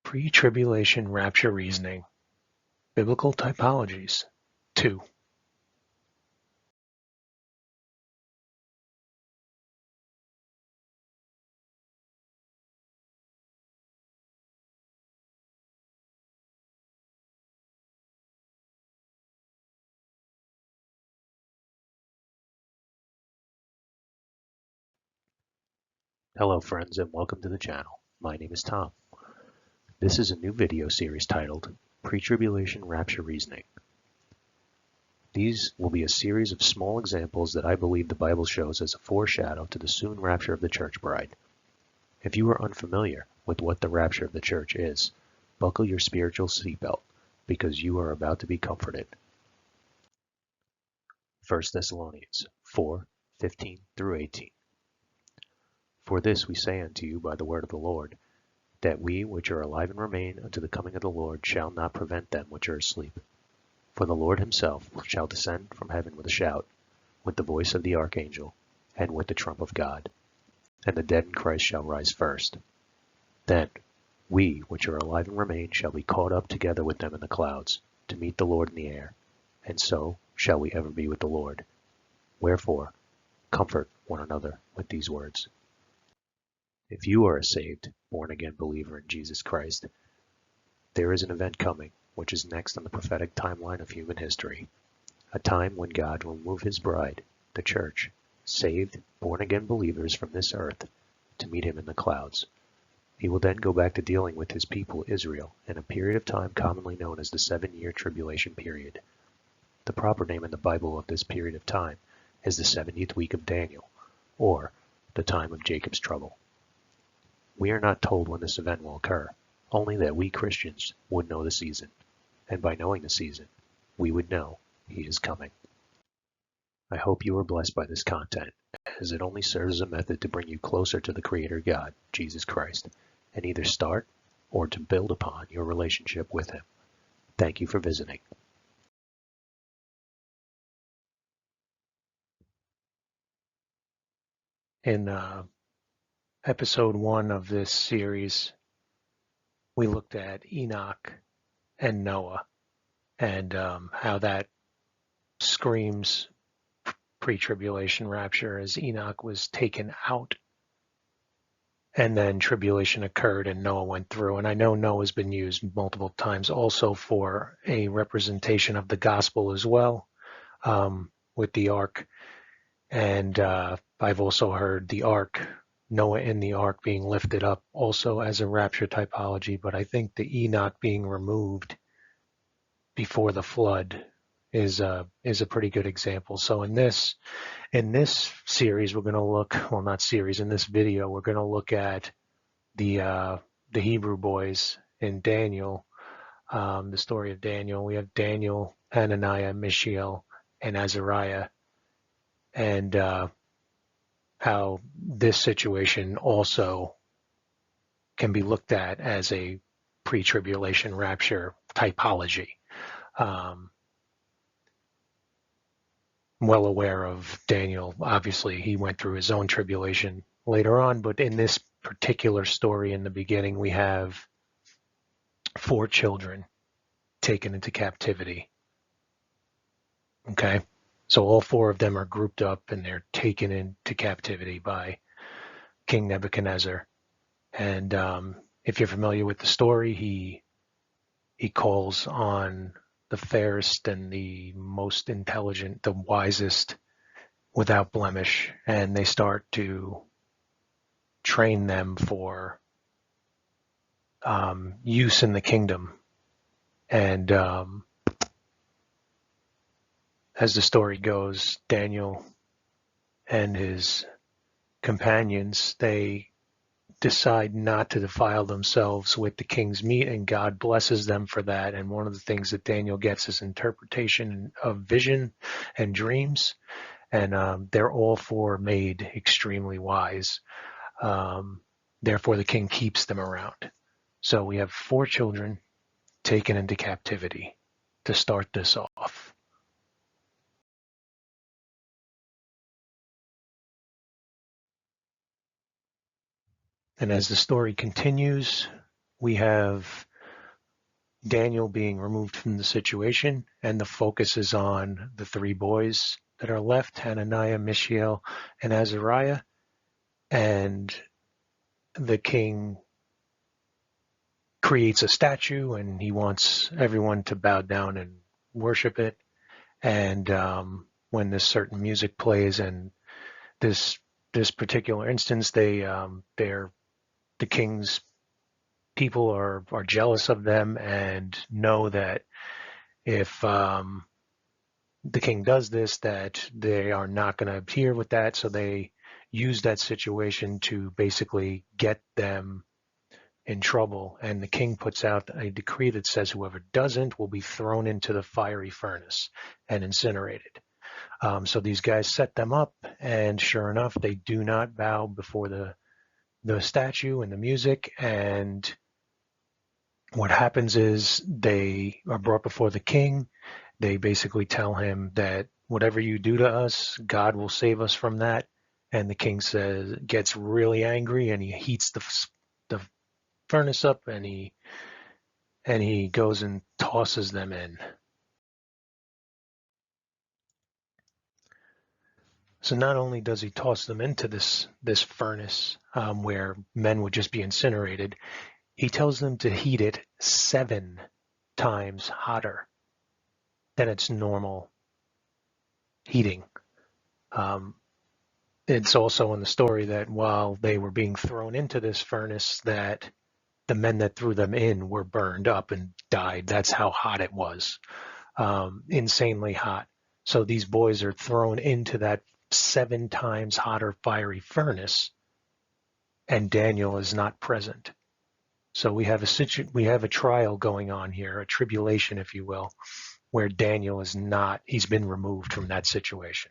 Pre-tribulation rapture reasoning, biblical typologies, 2. Hello friends and welcome to the channel. My name is Tom. This is a new video series titled Pre-Tribulation Rapture Reasoning. These will be a series of small examples that I believe the Bible shows as a foreshadow to the soon rapture of the church bride. If you are unfamiliar with what the rapture of the church is, buckle your spiritual seatbelt because you are about to be comforted. 1 Thessalonians 4:15 through 18. For this we say unto you by the word of the Lord, that we which are alive and remain unto the coming of the Lord shall not prevent them which are asleep. For the Lord himself shall descend from heaven with a shout, with the voice of the archangel, and with the trump of God. And the dead in Christ shall rise first. Then we which are alive and remain shall be caught up together with them in the clouds, to meet the Lord in the air. And so shall we ever be with the Lord. Wherefore, comfort one another with these words. If you are a saved, born-again believer in Jesus Christ, there is an event coming, which is next on the prophetic timeline of human history, a time when God will move his bride, the church, saved, born-again believers from this earth, to meet him in the clouds. He will then go back to dealing with his people Israel in a period of time commonly known as the 7-year tribulation period. The proper name in the Bible of this period of time is the 70th week of Daniel, or the time of Jacob's trouble. We are not told when this event will occur, only that we Christians would know the season, and by knowing the season, we would know he is coming. I hope you are blessed by this content, as it only serves as a method to bring you closer to the Creator God, Jesus Christ, and either start or to build upon your relationship with him. Thank you for visiting. In episode 1 of this series, we looked at Enoch and Noah and how that screams pre-tribulation rapture as Enoch was taken out and then tribulation occurred and Noah went through. And I know Noah's been used multiple times also for a representation of the gospel as well, with the ark. And I've also heard the ark, Noah in the ark being lifted up also as a rapture typology, but I think the Enoch being removed before the flood is a pretty good example. So in this series, we're going to look, well, not series, in this video, we're going to look at the Hebrew boys in Daniel, the story of Daniel. We have Daniel, Hananiah, Mishael, and Azaraiah, and how this situation also can be looked at as a pre-tribulation rapture typology. Well aware of Daniel. Obviously, he went through his own tribulation later on, but in this particular story in the beginning, we have 4 children taken into captivity. Okay, so all 4 of them are grouped up and they're taken into captivity by King Nebuchadnezzar. And if you're familiar with the story, he calls on the fairest and the most intelligent, the wisest, without blemish, and they start to train them for use in the kingdom. And as the story goes, Daniel and his companions, they decide not to defile themselves with the king's meat, and God blesses them for that. And one of the things that Daniel gets is interpretation of vision and dreams, and they're all 4 made extremely wise. Therefore, the king keeps them around. So we have 4 children taken into captivity to start this off. And as the story continues, we have Daniel being removed from the situation, and the focus is on the three boys that are left, Hananiah, Mishael, and Azaraiah. And the king creates a statue, and he wants everyone to bow down and worship it. And when this certain music plays, and this particular instance, they're the king's people are jealous of them and know that if the king does this, that they are not going to adhere with that. So they use that situation to basically get them in trouble. And the king puts out a decree that says whoever doesn't will be thrown into the fiery furnace and incinerated. So these guys set them up, and sure enough, they do not bow before the statue and the music. And what happens is they are brought before the king. They basically tell him that whatever you do to us, God will save us from that. And the king gets really angry, and he heats the furnace up, and he goes and tosses them in. So not only does he toss them into this furnace where men would just be incinerated, he tells them to heat it 7 times hotter than its normal heating. It's also in the story that while they were being thrown into this furnace, that the men that threw them in were burned up and died. That's how hot it was, insanely hot. So these boys are thrown into that 7 times hotter fiery furnace, and Daniel is not present. So we have a trial going on here, a tribulation, if you will, where Daniel is not. He's been removed from that situation.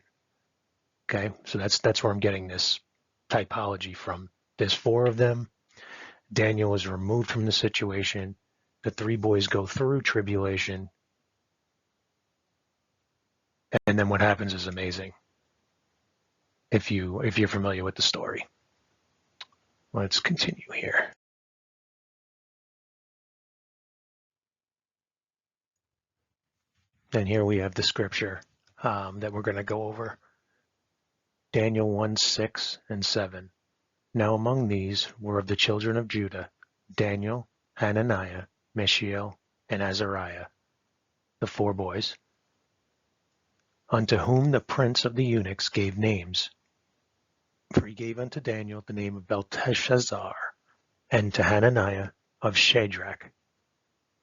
Okay, so that's where I'm getting this typology from. There's 4 of them. Daniel is removed from the situation. The 3 boys go through tribulation, and then what happens is amazing. If you're familiar with the story, let's continue here. And here we have the scripture that we're going to go over. Daniel 1:6 and 7. Now among these were of the children of Judah, Daniel, Hananiah, Mishael, and Azaraiah, the 4 boys, unto whom the prince of the eunuchs gave names. For he gave unto Daniel the name of Belteshazzar, and to Hananiah of Shadrach,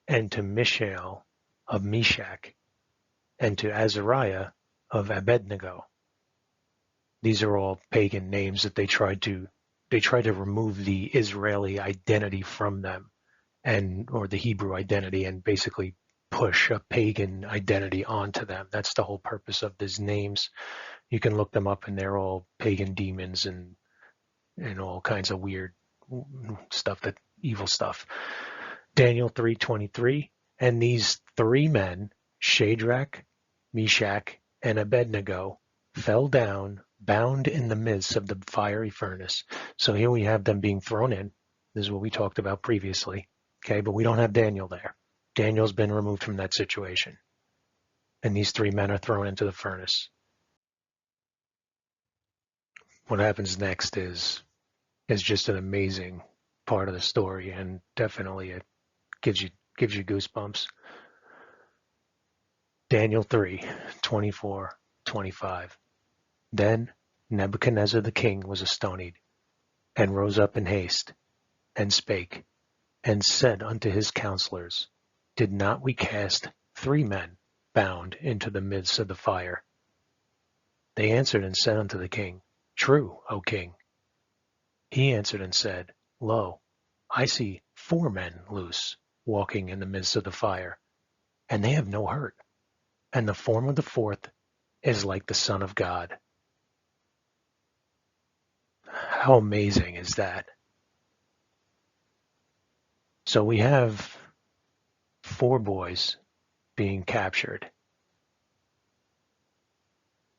and to Mishael of Meshach, and to Azariah of Abednego. These are all pagan names that they try to remove the Israeli identity from them, or the Hebrew identity, and basically push a pagan identity onto them. That's the whole purpose of these names. You can look them up, and they're all pagan demons and all kinds of weird stuff, that evil stuff. Daniel 3:23, and these 3 men, Shadrach, Meshach, and Abednego, fell down, bound in the midst of the fiery furnace. So here we have them being thrown in. This is what we talked about previously. Okay, but we don't have Daniel there. Daniel's been removed from that situation. And these 3 men are thrown into the furnace. What happens next is just an amazing part of the story, and definitely it gives you goosebumps. Daniel 3:24-25. Then Nebuchadnezzar the king was astonied, and rose up in haste, and spake, and said unto his counselors, Did not we cast 3 men bound into the midst of the fire? They answered and said unto the king, True, O king. He answered and said, Lo, I see 4 men loose, walking in the midst of the fire, and they have no hurt, and the form of the 4th is like the Son of God. How amazing is that? So we have 4 boys being captured.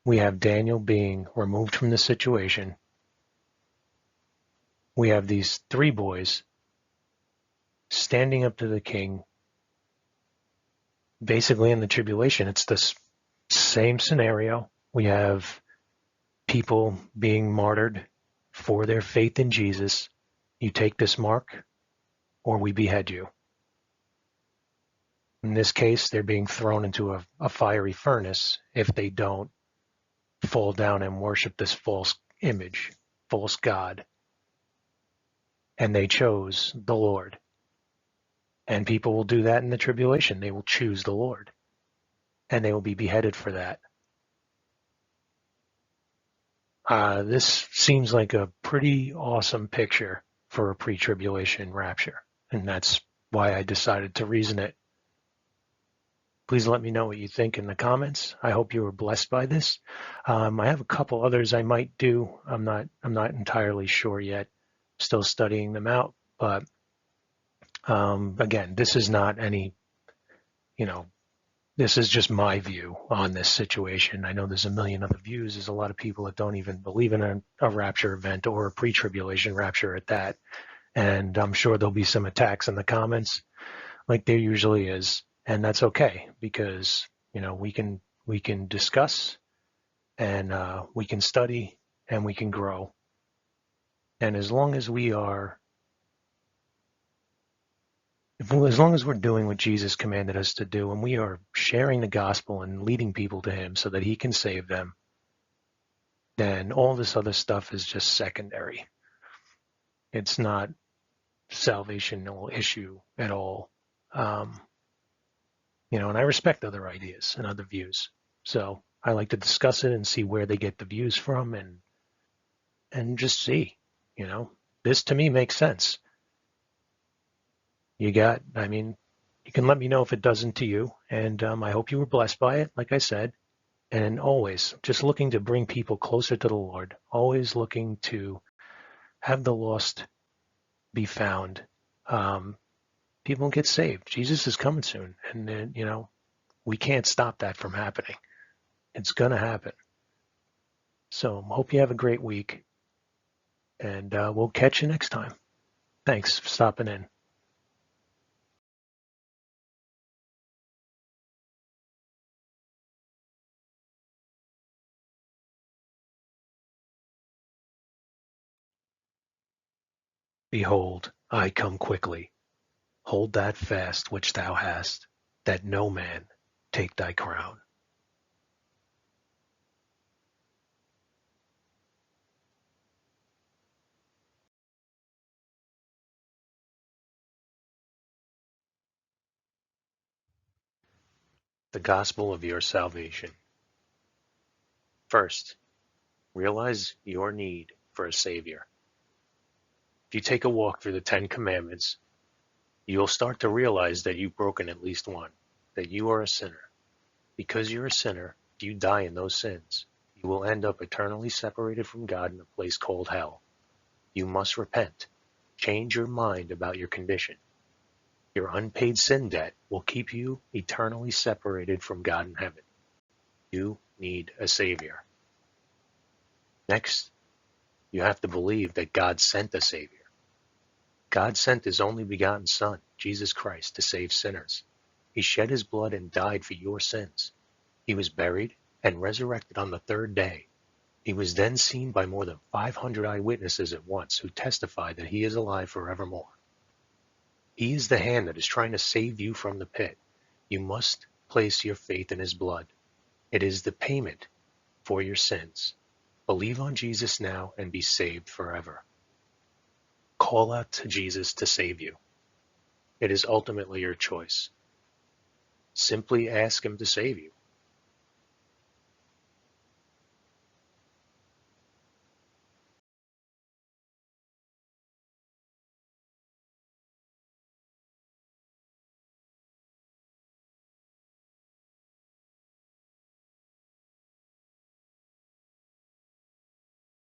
We have Daniel being removed from the situation. We have these 3 boys standing up to the king, basically in the tribulation. It's the same scenario. We have people being martyred for their faith in Jesus. You take this mark or we behead you. In this case, they're being thrown into a fiery furnace if they don't fall down and worship this false image, false god. And they chose the Lord. And people will do that in the tribulation. They will choose the Lord. And they will be beheaded for that. This seems like a pretty awesome picture for a pre-tribulation rapture. And that's why I decided to reason it. Please let me know what you think in the comments. I hope you were blessed by this. I have a couple others I might do. I'm not entirely sure yet. Still studying them out. But again, this is not any, this is just my view on this situation. I know there's a million other views. There's a lot of people that don't even believe in a rapture event or a pre-tribulation rapture at that. And I'm sure there'll be some attacks in the comments like there usually is. And that's okay because, we can discuss and we can study and we can grow. And as long as we're doing what Jesus commanded us to do, and we are sharing the gospel and leading people to him so that he can save them, then all this other stuff is just secondary. It's not salvational issue at all. And I respect other ideas and other views. So I like to discuss it and see where they get the views from and just see, this to me makes sense. You can let me know if it doesn't to you. And I hope you were blessed by it, like I said. And always just looking to bring people closer to the Lord, always looking to have the lost be found. People get saved. Jesus is coming soon. And then, we can't stop that from happening. It's going to happen. So hope you have a great week. And we'll catch you next time. Thanks for stopping in. Behold, I come quickly. Hold that fast which thou hast, that no man take thy crown. The gospel of your salvation. First, realize your need for a Savior. If you take a walk through the Ten Commandments, you'll start to realize that you've broken at least one, that you are a sinner. Because you're a sinner, if you die in those sins, you will end up eternally separated from God in a place called hell. You must repent. Change your mind about your condition. Your unpaid sin debt will keep you eternally separated from God in heaven. You need a Savior. Next, you have to believe that God sent a Savior. God sent his only begotten Son, Jesus Christ, to save sinners. He shed his blood and died for your sins. He was buried and resurrected on the third day. He was then seen by more than 500 eyewitnesses at once who testified that he is alive forevermore. He is the hand that is trying to save you from the pit. You must place your faith in his blood. It is the payment for your sins. Believe on Jesus now and be saved forever. Call out to Jesus to save you. It is ultimately your choice. Simply ask him to save you.